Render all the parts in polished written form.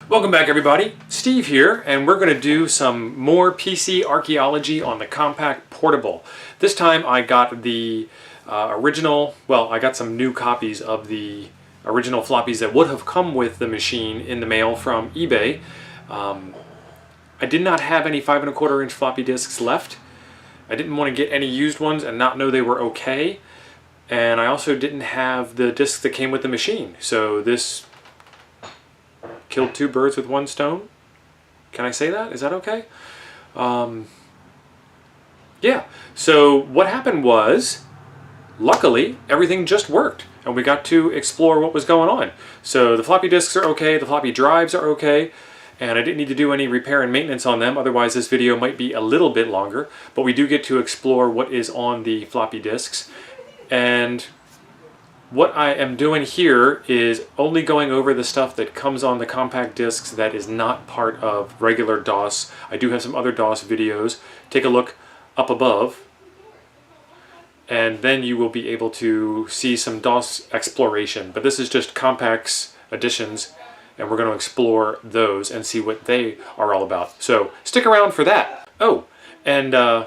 Welcome back, everybody. Steve here, and we're going to do some more PC archaeology on the Compaq Portable. This time I got the original, well, I got some new copies of the original floppies that would have come with the machine in the mail from eBay. I did not have any 5 1/4 inch floppy disks left. I didn't want to get any used ones and not know they were okay. And I also didn't have the discs that came with the machine. So this killed two birds with one stone. Can I say that? Is that okay? Yeah. So what happened was, luckily, everything just worked. And we got to explore what was going on. So the floppy disks are okay, the floppy drives are okay, and I didn't need to do any repair and maintenance on them, otherwise this video might be a little bit longer, but we do get to explore what is on the floppy disks. And what I am doing here is only going over the stuff that comes on the Compaq discs that is not part of regular DOS. I do have some other DOS videos. Take a look up above, and then you will be able to see some DOS exploration. But this is just Compaq's additions, and we're going to explore those and see what they are all about. So stick around for that. Oh, and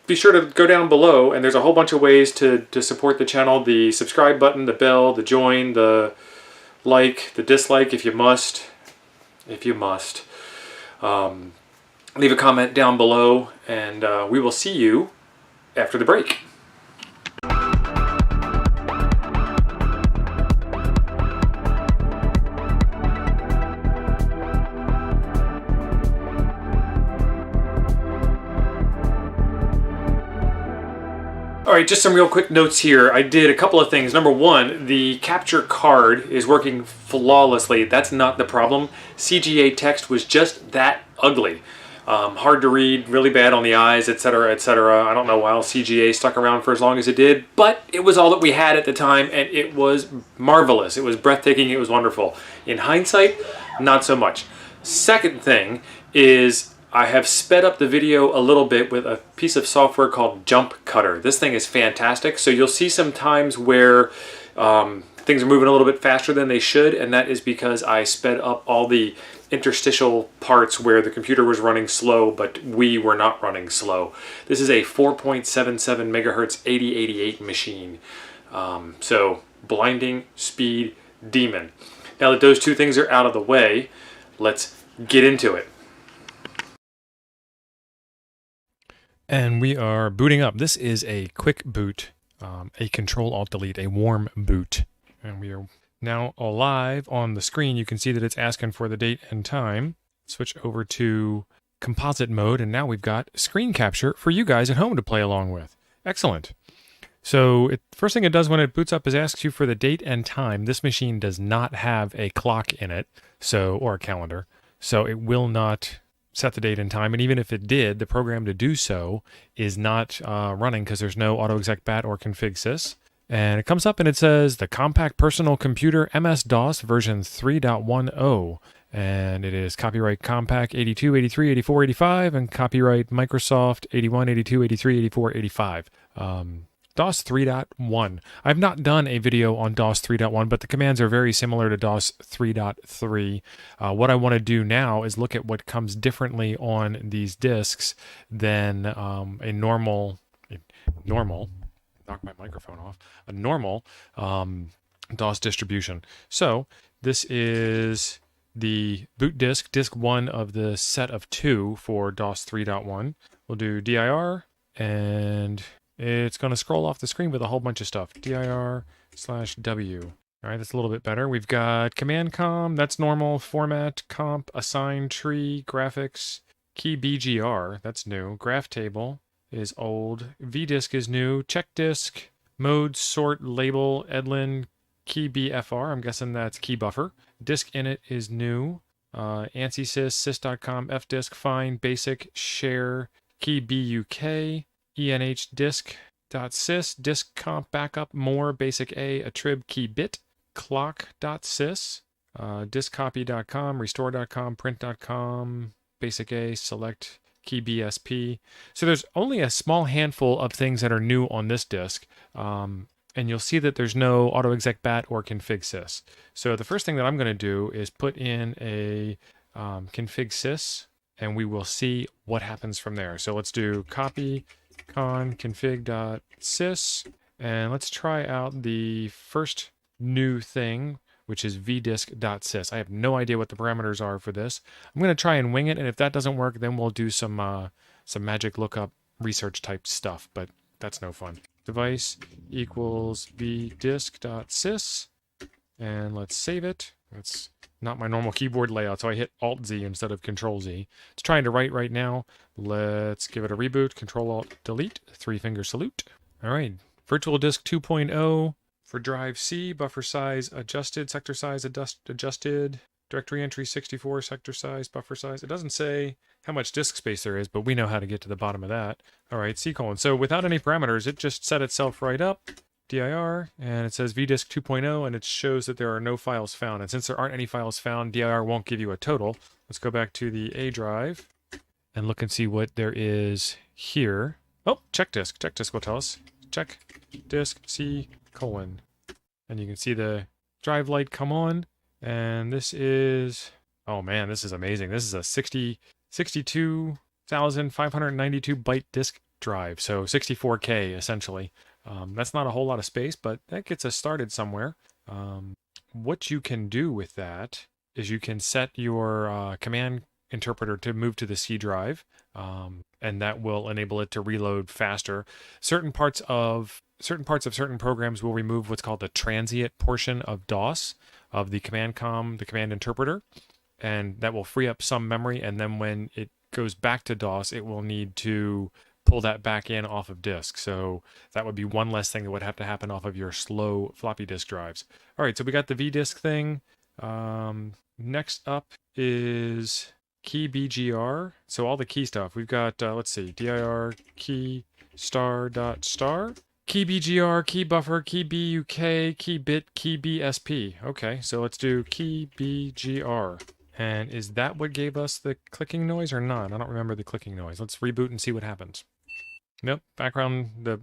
be sure to go down below, and there's a whole bunch of ways to support the channel. The subscribe button, the bell, the join, the like, the dislike if you must. If you must. Leave a comment down below, and we will see you after the break. Alright, just some real quick notes here. I did a couple of things. Number one, the capture card is working flawlessly. That's not the problem. CGA text was just that ugly. Hard to read, really bad on the eyes, etc., etc. I don't know why CGA stuck around for as long as it did, but it was all that we had at the time, and it was marvelous. It was breathtaking. It was wonderful. In hindsight, not so much. Second thing is, I have sped up the video a little bit with a piece of software called Jump Cutter. This thing is fantastic. So you'll see some times where things are moving a little bit faster than they should, and that is because I sped up all the interstitial parts where the computer was running slow, but we were not running slow. This is a 4.77 megahertz 8088 machine. So blinding speed demon. Now that those two things are out of the way, let's get into it. And we are booting up. This is a quick boot, a Control-Alt-Delete, a warm boot. And we are now live on the screen. You can see that it's asking for the date and time. Switch over to composite mode, and now we've got screen capture for you guys at home to play along with. Excellent. So first thing it does when it boots up is asks you for the date and time. This machine does not have a clock in it, or a calendar, so it will not set the date and time, and even if it did, the program to do so is not running because there's no AutoExec-BAT or config sys. And it comes up and it says the Compaq Personal Computer MS-DOS version 3.10, and it is copyright Compaq 82, 83, 84, 85, and copyright Microsoft 81, 82, 83, 84, 85. DOS 3.1. I've not done a video on DOS 3.1, but the commands are very similar to DOS 3.3. What I want to do now is look at what comes differently on these disks than a normal, knock my microphone off, a normal DOS distribution. So this is the boot disk, disk 1 of the set of 2 for DOS 3.1. We'll do dir, and it's going to scroll off the screen with a whole bunch of stuff. dir/w. All right, that's a little bit better. We've got command com, that's normal, format, comp, assign, tree, graphics, key bgr, that's new, graph table is old, vdisk is new, check disk, mode, sort, label, edlin, key bfr, I'm guessing that's key buffer, disk init is new, ANSI sys, sys.com, fdisk, find, basic, share, key buk, enh disk.sys, disk comp backup, more, basic A, attrib key bit, clock.sys, diskcopy.com, restore.com, print.com, basic A, select key BSP. So there's only a small handful of things that are new on this disk. and you'll see that there's no autoexec bat or config sys. So the first thing that I'm going to do is put in a config sys, and we will see what happens from there. So let's do copy con config.sys, and let's try out the first new thing, which is vdisk.sys. I have no idea what the parameters are for this. I'm going to try and wing it, and if that doesn't work, then we'll do some magic lookup research type stuff, but that's no fun. Device equals vdisk.sys, and let's save it. It's not my normal keyboard layout, so I hit Alt-Z instead of Control-Z. It's trying to write right now. Let's give it a reboot. Control-Alt-Delete. 3-finger salute. All right. Virtual Disk 2.0 for drive C. Buffer size adjusted. Sector size adjusted. Directory entry 64. Sector size. Buffer size. It doesn't say how much disk space there is, but we know how to get to the bottom of that. All right. C:. So without any parameters, it just set itself right up. dir, and it says vdisk 2.0, and it shows that there are no files found. And since there aren't any files found, dir won't give you a total. Let's go back to the A drive and look and see what there is here. Oh, check disk. Check disk will tell us. Check disk C:. And you can see the drive light come on. And this is, oh man, this is amazing. This is a 62,592 byte disk drive. So 64K essentially. That's not a whole lot of space, but that gets us started somewhere. What you can do with that is you can set your command interpreter to move to the C drive, and that will enable it to reload faster. Certain parts of certain programs will remove what's called the transient portion of DOS, of the command interpreter, and that will free up some memory, and then when it goes back to DOS, it will need to pull that back in off of disk. So that would be one less thing that would have to happen off of your slow floppy disk drives. All right, so we got the vdisk thing. Next up is key BGR. So all the key stuff. We've got, let's see, dir key star dot star. Key BGR, key buffer, key BUK, key bit, key BSP. Okay, so let's do key BGR. And is that what gave us the clicking noise or not? I don't remember the clicking noise. Let's reboot and see what happens. Nope, background, the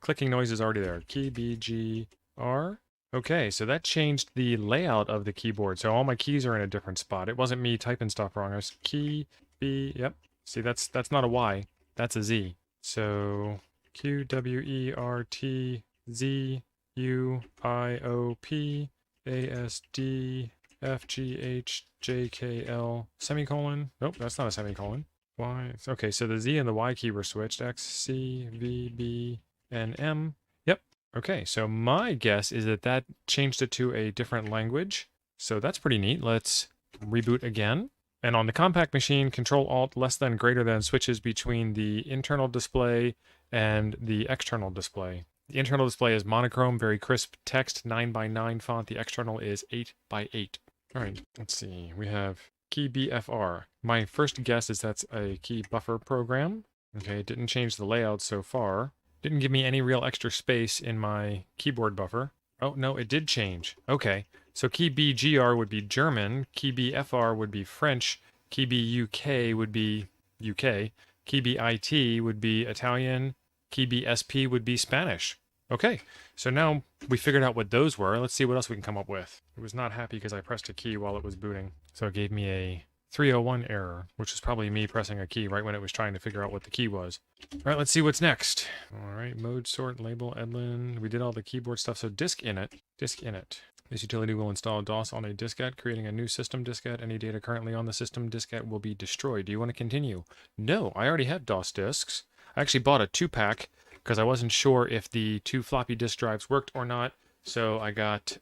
clicking noise is already there. Key BGR. Okay, so that changed the layout of the keyboard. So all my keys are in a different spot. It wasn't me typing stuff wrong. I was key B. Yep. See, that's not a Y. That's a Z. So QWERTZUIOPASDFGHJKL semicolon. Nope, that's not a semicolon. Y. Okay, so the Z and the Y key were switched. X, C, V, B, and M. Yep. Okay, so my guess is that changed it to a different language. So that's pretty neat. Let's reboot again. And on the Compaq machine, Control-Alt less than greater than switches between the internal display and the external display. The internal display is monochrome, very crisp text, 9:9 font. The external is 8:8. All right, let's see. We have key BFR. My first guess is that's a key buffer program. Okay, it didn't change the layout so far. Didn't give me any real extra space in my keyboard buffer. Oh, no, it did change. Okay, so key BGR would be German, key BFR would be French, key BUK would be UK, key BIT would be Italian, key BSP would be Spanish. Okay, so now we figured out what those were. Let's see what else we can come up with. It was not happy because I pressed a key while it was booting. So it gave me a 301 error, which is probably me pressing a key right when it was trying to figure out what the key was. All right, let's see what's next. All right, mode, sort, label, Edlin. We did all the keyboard stuff. So disk init. This utility will install DOS on a diskette, creating a new system diskette. Any data currently on the system diskette will be destroyed. Do you want to continue? No, I already have DOS disks. I actually bought a 2-pack because I wasn't sure if the 2 floppy disk drives worked or not. So I got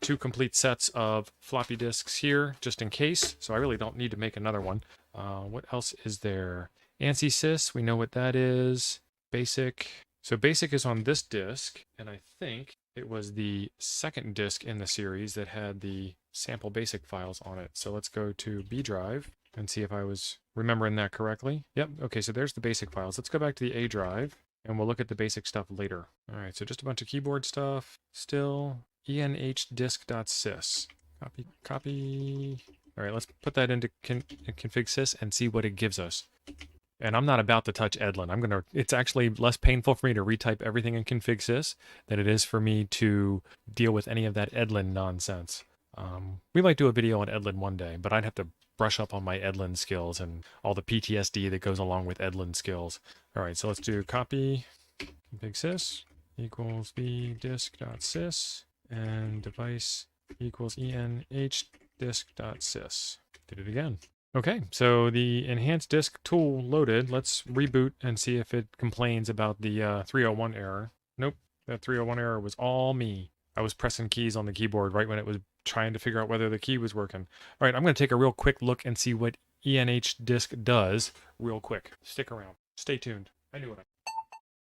2 complete sets of floppy disks here, just in case. So I really don't need to make another one. What else is there? ANSI sys, we know what that is. Basic. So basic is on this disk, and I think it was the second disk in the series that had the sample basic files on it. So let's go to B drive and see if I was remembering that correctly. Yep, okay, so there's the basic files. Let's go back to the A drive, and we'll look at the basic stuff later. All right, so just a bunch of keyboard stuff. Still, enhdisk.sys. Copy. All right, let's put that into config sys and see what it gives us. And I'm not about to touch Edlin. It's actually less painful for me to retype everything in config sys than it is for me to deal with any of that Edlin nonsense. We might do a video on Edlin one day, but I'd have to brush up on my Edlin skills and all the PTSD that goes along with Edlin skills. All right, so let's do copy config sys equals vdisk.sys and device equals enhdisk.sys. Did it again. Okay, so the enhanced disk tool loaded. Let's reboot and see if it complains about the 301 error. Nope, that 301 error was all me. I was pressing keys on the keyboard right when it was trying to figure out whether the key was working. All right, I'm going to take a real quick look and see what enhdisk does real quick. Stick around. Stay tuned. I knew what I...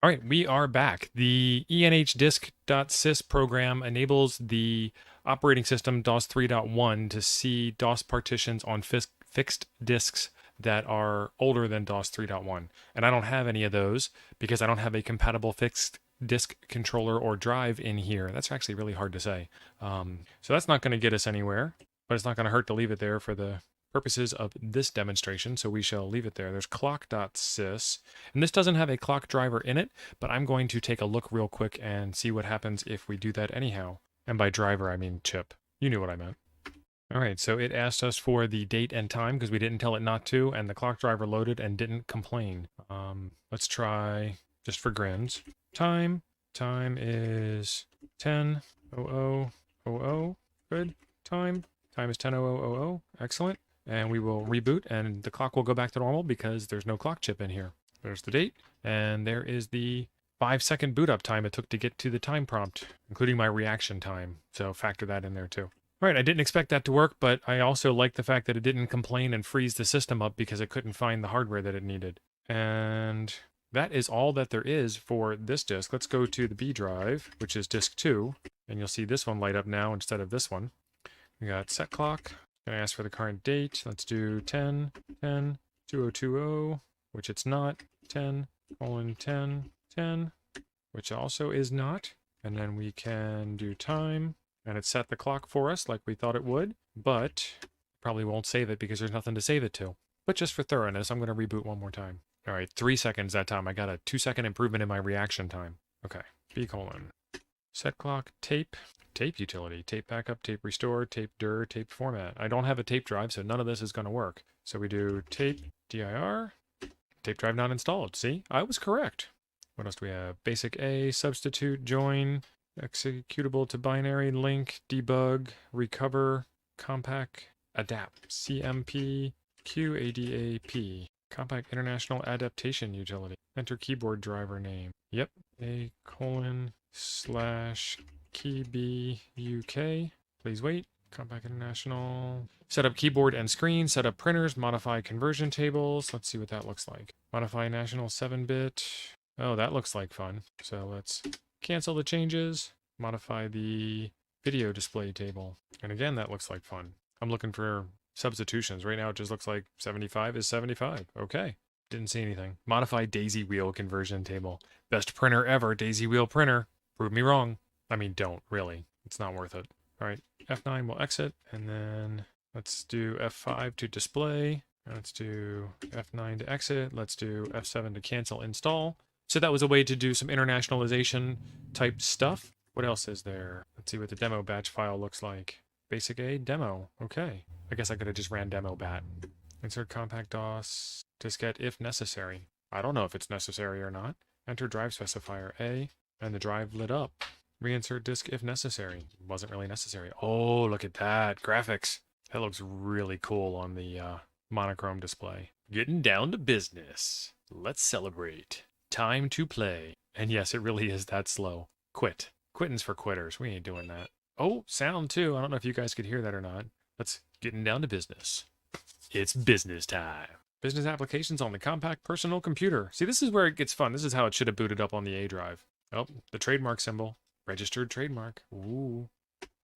All right, we are back. The enhdisk.sys program enables the operating system DOS 3.1 to see DOS partitions on fixed disks that are older than DOS 3.1. And I don't have any of those because I don't have a compatible fixed disk controller or drive in here. That's actually really hard to say. So that's not going to get us anywhere, but it's not going to hurt to leave it there for the purposes of this demonstration, so we shall leave it there. There's clock.sys, and this doesn't have a clock driver in it, but I'm going to take a look real quick and see what happens if we do that anyhow. And by driver, I mean chip. You knew what I meant. All right, so it asked us for the date and time because we didn't tell it not to, and the clock driver loaded and didn't complain. Let's try, just for grins, time. Time is 10:00:00. Good. Time is 10:00:00. Excellent. And we will reboot, and the clock will go back to normal because there's no clock chip in here. There's the date, and there is the 5-second boot up time it took to get to the time prompt, including my reaction time. So factor that in there too. All right, I didn't expect that to work, but I also like the fact that it didn't complain and freeze the system up because it couldn't find the hardware that it needed. And that is all that there is for this disk. Let's go to the B drive, which is disk 2, and you'll see this one light up now instead of this one. We got set clock. Going to ask for the current date. Let's do 10/10/2020, which it's not. 10:10:10, which also is not. And then we can do time, and it set the clock for us like we thought it would, but probably won't save it because there's nothing to save it to. But just for thoroughness, I'm going to reboot one more time. All right, 3 seconds that time. I got a 2-second improvement in my reaction time. Okay, B:, set clock, tape utility, tape backup, tape restore, tape dir, tape format. I don't have a tape drive, so none of this is going to work. So we do tape dir, tape drive not installed. See, I was correct. What else do we have? Basic A, substitute, join, executable to binary, link, debug, recover, Compaq, adapt, CMP, QADAP, Compaq International Adaptation Utility. Enter keyboard driver name. Yep, A:/key UK. Please wait. Compaq International. Set up keyboard and screen. Set up printers. Modify conversion tables. Let's see what that looks like. Modify national 7-bit. Oh, that looks like fun. So let's cancel the changes. Modify the video display table. And again, that looks like fun. I'm looking for substitutions. Right now it just looks like 75 is 75. Okay. Didn't see anything. Modify daisy wheel conversion table. Best printer ever, daisy wheel printer. Prove me wrong. I mean, don't, really. It's not worth it. All right, F9 will exit, and then let's do F5 to display. Let's do F9 to exit. Let's do F7 to cancel install. So that was a way to do some internationalization type stuff. What else is there? Let's see what the demo batch file looks like. Basic A, demo. Okay. I guess I could have just ran demo bat. Insert compact DOS diskette if necessary. I don't know if it's necessary or not. Enter drive specifier A, and the drive lit up. Reinsert disk if necessary. Wasn't really necessary. Oh, look at that. Graphics. That looks really cool on the monochrome display. Getting down to business. Let's celebrate. Time to play. And yes, it really is that slow. Quit. Quitting's for quitters. We ain't doing that. Oh, sound too. I don't know if you guys could hear that or not. Let's getting down to business. It's business time. Business applications on the Compaq personal computer. See, this is where it gets fun. This is how it should have booted up on the A drive. Oh, the trademark symbol. Registered trademark. Ooh.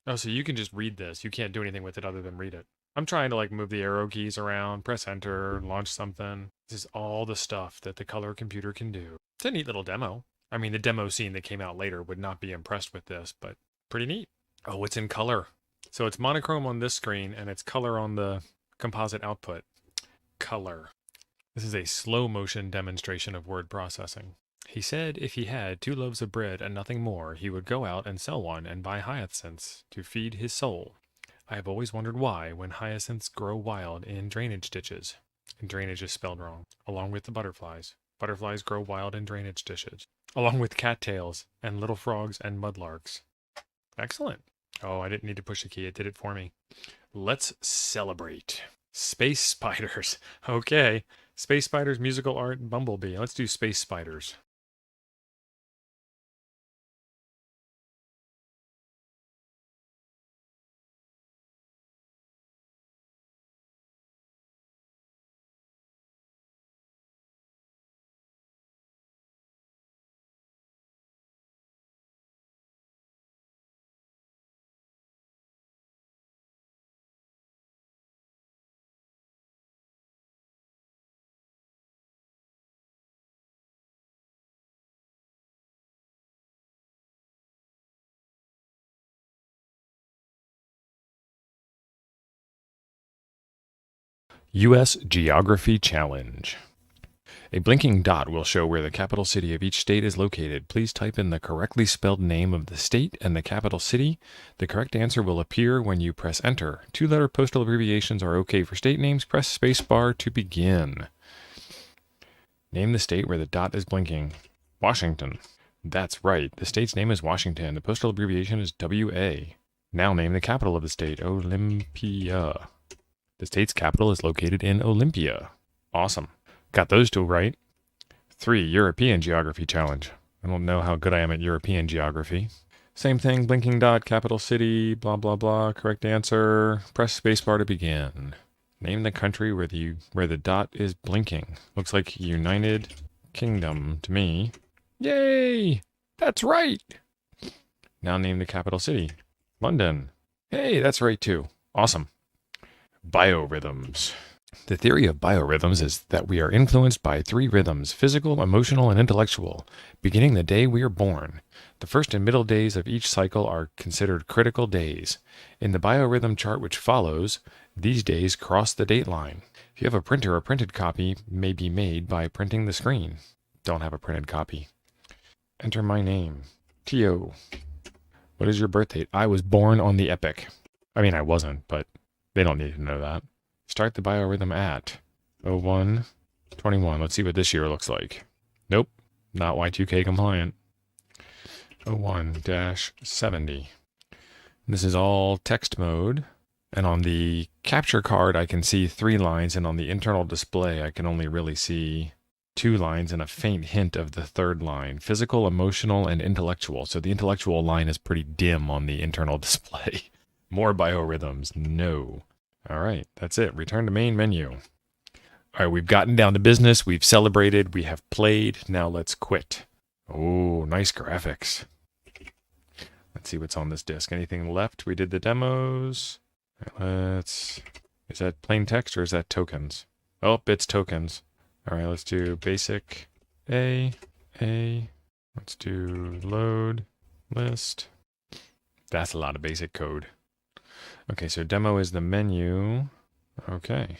Oh, so you can just read this. You can't do anything with it other than read it. I'm trying to like move the arrow keys around, press enter, launch something. This is all the stuff that the color computer can do. It's a neat little demo. I mean, the demo scene that came out later would not be impressed with this, but pretty neat. Oh, it's in color. So it's monochrome on this screen and it's color on the composite output. Color. This is a slow motion demonstration of word processing. He said if he had 2 loaves of bread and nothing more, he would go out and sell one and buy hyacinths to feed his soul. I have always wondered why, when hyacinths grow wild in drainage ditches. And drainage is spelled wrong, along with the butterflies. Butterflies grow wild in drainage ditches, along with cattails and little frogs and mudlarks. Excellent. Oh, I didn't need to push the key. It did it for me. Let's celebrate. Space spiders. Okay. Space spiders, musical art, bumblebee. Let's do space spiders. U.S. Geography Challenge. A blinking dot will show where the capital city of each state is located. Please type in the correctly spelled name of the state and the capital city. The correct answer will appear when you press enter. 2-letter postal abbreviations are okay for state names. Press spacebar to begin. Name the state where the dot is blinking. Washington. That's right. The state's name is Washington. The postal abbreviation is WA. Now name the capital of the state. Olympia. The state's capital is located in Olympia. Awesome. Got those 2 right. 3, European Geography Challenge. I don't know how good I am at European geography. Same thing, blinking dot, capital city, blah, blah, blah. Correct answer. Press spacebar to begin. Name the country where the dot is blinking. Looks like United Kingdom to me. Yay! That's right! Now name the capital city. London. Hey, that's right too. Awesome. Biorhythms. The theory of biorhythms is that we are influenced by 3 rhythms: physical, emotional, and intellectual, beginning the day we are born. The first and middle days of each cycle are considered critical days. In the biorhythm chart which follows, these days cross the date line. If you have a printer, a printed copy may be made by printing the screen. Don't have a printed copy. Enter my name. Tio. What is your birth date? I was born on the epic. I mean, I wasn't, but they don't need to know that. Start the biorhythm at 01/21. Let's see what this year looks like. Nope, not Y2K compliant. 01-70. This is all text mode. And on the capture card, I can see 3 lines. And on the internal display, I can only really see 2 lines and a faint hint of the 3rd line. Physical, emotional, and intellectual. So the intellectual line is pretty dim on the internal display. More biorhythms. No. All right, that's it. Return to main menu. All right, we've gotten down to business. We've celebrated. We have played. Now let's quit. Oh, nice graphics. Let's see what's on this disk. Anything left? We did the demos. Is that plain text or is that tokens? Oh, it's tokens. All right, let's do basic A. Let's do load list. That's a lot of basic code. Okay, so demo is the menu. Okay.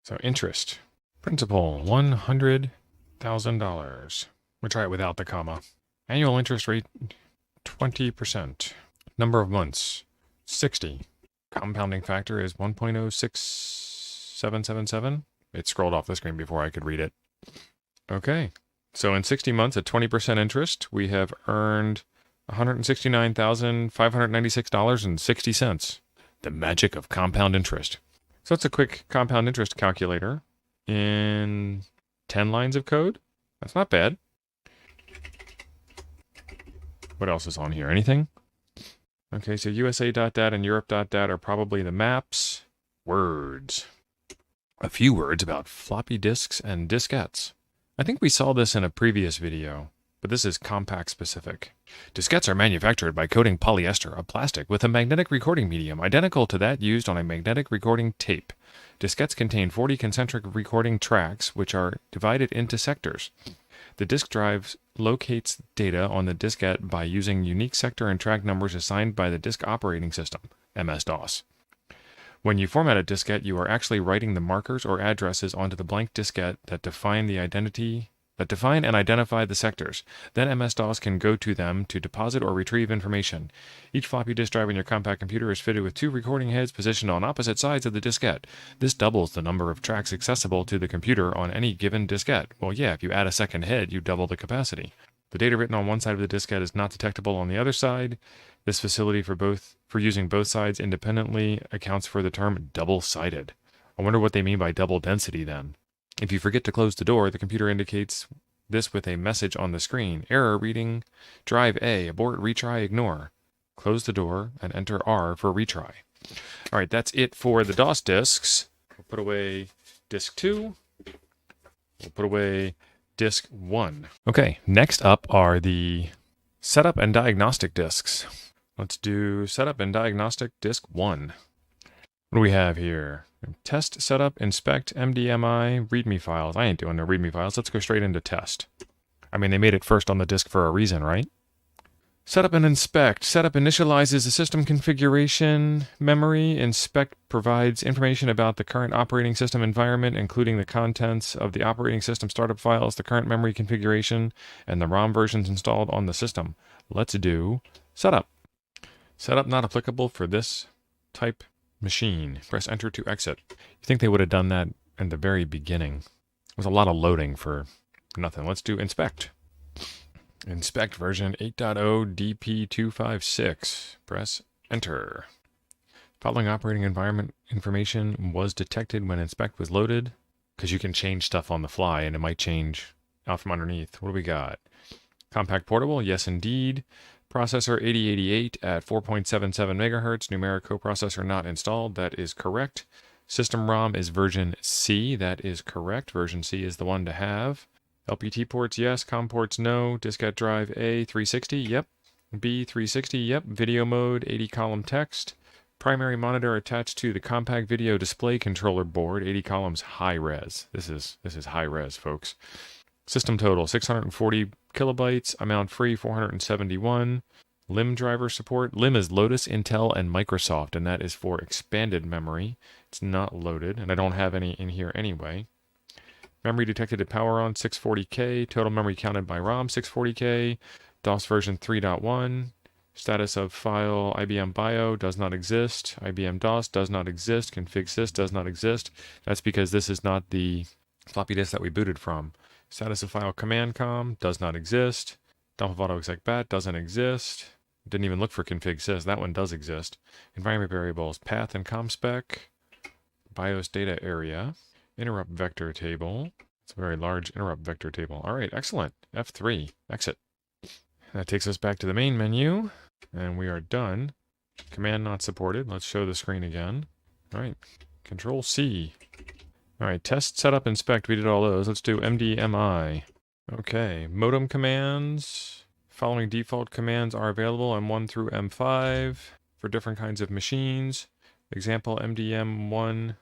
So interest. Principal, $100,000. We'll try it without the comma. Annual interest rate, 20%. Number of months, 60. Compounding factor is 1.06777. It scrolled off the screen before I could read it. Okay. So in 60 months at 20% interest, we have earned $169,596.60. The magic of compound interest. So it's a quick compound interest calculator in 10 lines of code. That's not bad. What else is on here? Anything? Okay, so USA.dat and Europe.dat are probably the maps. Words. A few words about floppy disks and diskettes. I think we saw this in a previous video, but this is Compaq specific. Diskettes are manufactured by coating polyester, a plastic, with a magnetic recording medium identical to that used on a magnetic recording tape. Diskettes contain 40 concentric recording tracks, which are divided into sectors. The disk drive locates data on the diskette by using unique sector and track numbers assigned by the disk operating system, MS-DOS. When you format a diskette, you are actually writing the markers or addresses onto the blank diskette that define and identify the sectors. Then MS-DOS can go to them to deposit or retrieve information. Each floppy disk drive in your Compaq computer is fitted with 2 recording heads positioned on opposite sides of the diskette. This doubles the number of tracks accessible to the computer on any given diskette. Well, yeah, if you add a second head, you double the capacity. The data written on one side of the diskette is not detectable on the other side. This facility for using both sides independently accounts for the term double-sided. I wonder what they mean by double density then. If you forget to close the door, the computer indicates this with a message on the screen. Error reading drive A, abort, retry, ignore. Close the door and enter R for retry. All right, that's it for the DOS disks. We'll put away disk 2. We'll put away disk 1. Okay, next up are the setup and diagnostic disks. Let's do setup and diagnostic disk 1. What do we have here? Test, setup, inspect, MDMI, README files. I ain't doing no README files. Let's go straight into test. I mean, they made it first on the disk for a reason, right? Setup and inspect. Setup initializes the system configuration memory. Inspect provides information about the current operating system environment, including the contents of the operating system startup files, the current memory configuration, and the ROM versions installed on the system. Let's do setup. Setup not applicable for this type machine. Press enter to exit. You think they would have done that in the very beginning. It was a lot of loading for nothing. Let's do inspect. Inspect version 8.0 DP256. Press enter. Following operating environment information was detected when inspect was loaded, because you can change stuff on the fly and it might change out from underneath. What do we got? Compaq Portable, yes indeed. Processor 8088 at 4.77 megahertz. Numeric coprocessor not installed. That is correct. System ROM is version C. That is correct. Version C is the one to have. LPT ports, yes. COM ports, no. Diskette drive A, 360, yep. B, 360, yep. Video mode, 80 column text. Primary monitor attached to the Compaq video display controller board, 80 columns high res. This is high res, folks. System total, 640 kilobytes. Amount free, 471. LIM driver support. LIM is Lotus, Intel, and Microsoft, and that is for expanded memory. It's not loaded, and I don't have any in here anyway. Memory detected at power on, 640K. Total memory counted by ROM, 640K. DOS version 3.1. Status of file IBM Bio does not exist. IBM DOS does not exist. Config sys does not exist. That's because this is not the floppy disk that we booted from. Status of file command com does not exist. Dump of autoexec bat doesn't exist. Didn't even look for config sys. That one does exist. Environment variables, path and comspec. BIOS data area. Interrupt vector table. It's a very large interrupt vector table. All right, excellent. F3, exit. That takes us back to the main menu, and we are done. Command not supported. Let's show the screen again. All right, Control C. All right, test, setup, inspect. We did all those. Let's do MDMI. Okay, modem commands. Following default commands are available M1 through M5 for different kinds of machines. Example, MDMI1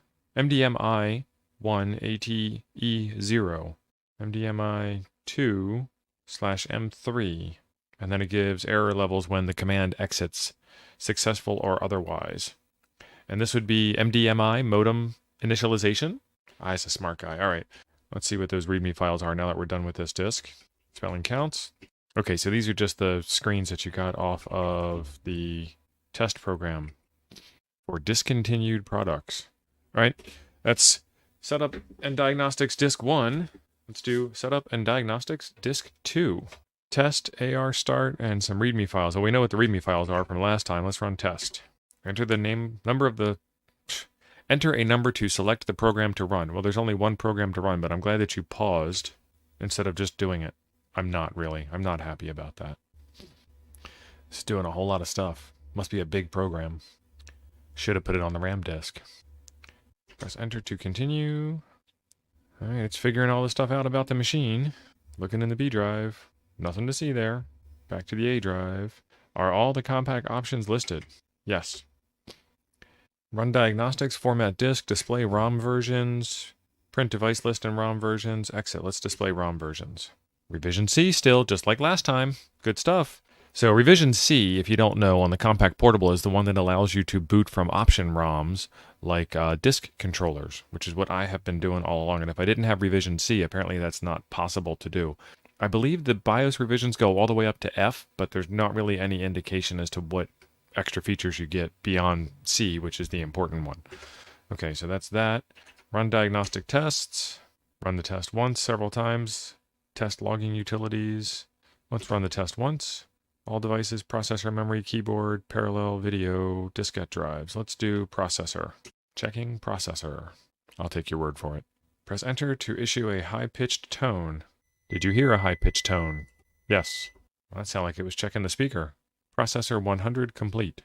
ATE0, MDMI2/M3, and then it gives error levels when the command exits, successful or otherwise. And this would be MDMI, modem initialization. It's a smart guy. All right, let's see what those README files are now that we're done with this disk. Spelling counts. Okay, so these are just the screens that you got off of the test program for discontinued products. All right, that's Setup and Diagnostics Disk 1. Let's do Setup and Diagnostics Disk 2. Test, AR start, and some README files. Well, we know what the README files are from last time. Let's run test. Enter a number to select the program to run. Well, there's only one program to run, but I'm glad that you paused instead of just doing it. I'm not happy about that. It's doing a whole lot of stuff. Must be a big program. Should have put it on the RAM disk. Press enter to continue. All right, it's figuring all this stuff out about the machine. Looking in the B drive. Nothing to see there. Back to the A drive. Are all the Compaq options listed? Yes. Run diagnostics, format disk, display ROM versions, print device list and ROM versions, exit. Let's display ROM versions. Revision C still, just like last time. Good stuff. So Revision C, if you don't know, on the Compaq Portable is the one that allows you to boot from option ROMs like disk controllers, which is what I have been doing all along. And if I didn't have Revision C, apparently that's not possible to do. I believe the BIOS revisions go all the way up to F, but there's not really any indication as to what extra features you get beyond C, which is the important one. Okay, so that's that. Run diagnostic tests. Run the test once, several times. Test logging utilities. Let's run the test once. All devices, processor, memory, keyboard, parallel, video, diskette drives. Let's do processor. Checking processor. I'll take your word for it. Press enter to issue a high-pitched tone. Did you hear a high-pitched tone? Yes. Well, that sounded like it was checking the speaker. Processor 100 complete.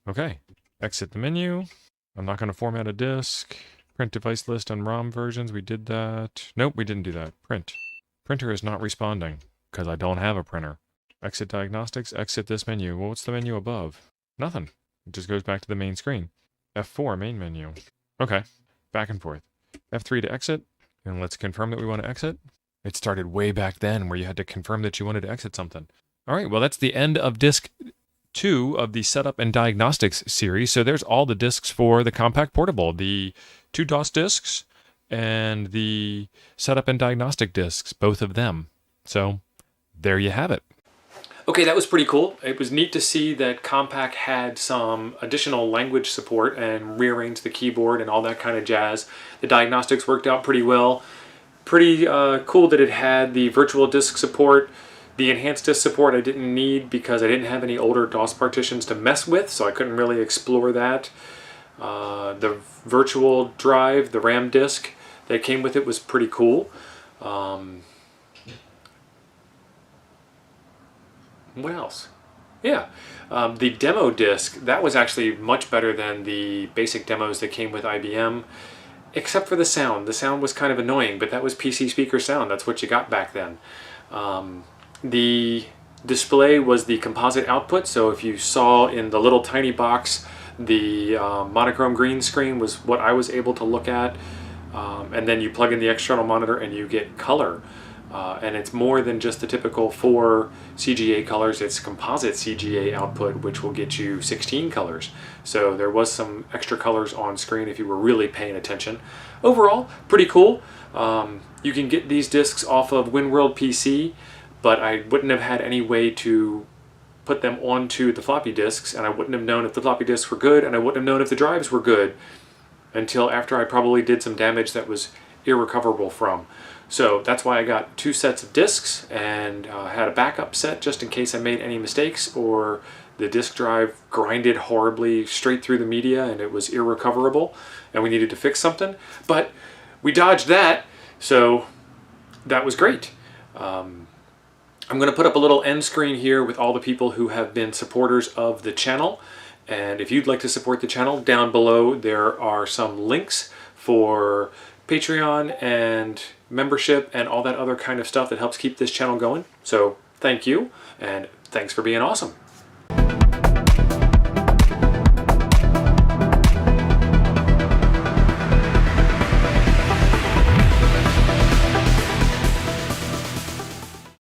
Okay. Exit the menu. I'm not going to format a disk. Print device list on ROM versions. We did that. Nope, we didn't do that. Print. Printer is not responding because I don't have a printer. Exit diagnostics. Exit this menu. Well, what's the menu above? Nothing. It just goes back to the main screen. F4, main menu. Okay. Back and forth. F3 to exit. And let's confirm that we want to exit. It started way back then where you had to confirm that you wanted to exit something. All right, well, that's the end of disc 2 of the setup and diagnostics series. So there's all the discs for the Compaq Portable, the 2 DOS discs and the setup and diagnostic discs, both of them. So there you have it. Okay, that was pretty cool. It was neat to see that Compaq had some additional language support and rearranged the keyboard and all that kind of jazz. The diagnostics worked out pretty well. Pretty cool that it had the virtual disk support. The enhanced disk support I didn't need because I didn't have any older DOS partitions to mess with, so I couldn't really explore that. The virtual drive, the RAM disk that came with it was pretty cool. What else? Yeah, the demo disc, that was actually much better than the basic demos that came with IBM. Except for the sound. The sound was kind of annoying, but that was PC speaker sound. That's what you got back then. The display was the composite output, so if you saw in the little tiny box, the monochrome green screen was what I was able to look at. And then you plug in the external monitor and you get color. And it's more than just the typical 4 CGA colors. It's composite CGA output, which will get you 16 colors. So there was some extra colors on screen if you were really paying attention. Overall, pretty cool. You can get these discs off of WinWorld PC, but I wouldn't have had any way to put them onto the floppy disks, and I wouldn't have known if the floppy disks were good, and I wouldn't have known if the drives were good until after I probably did some damage that was irrecoverable from. So that's why I got 2 sets of discs and had a backup set just in case I made any mistakes or the disk drive grinded horribly straight through the media and it was irrecoverable and we needed to fix something. But we dodged that, so that was great. I'm going to put up a little end screen here with all the people who have been supporters of the channel. And if you'd like to support the channel, down below there are some links for Patreon and membership and all that other kind of stuff that helps keep this channel going. So thank you, and thanks for being awesome.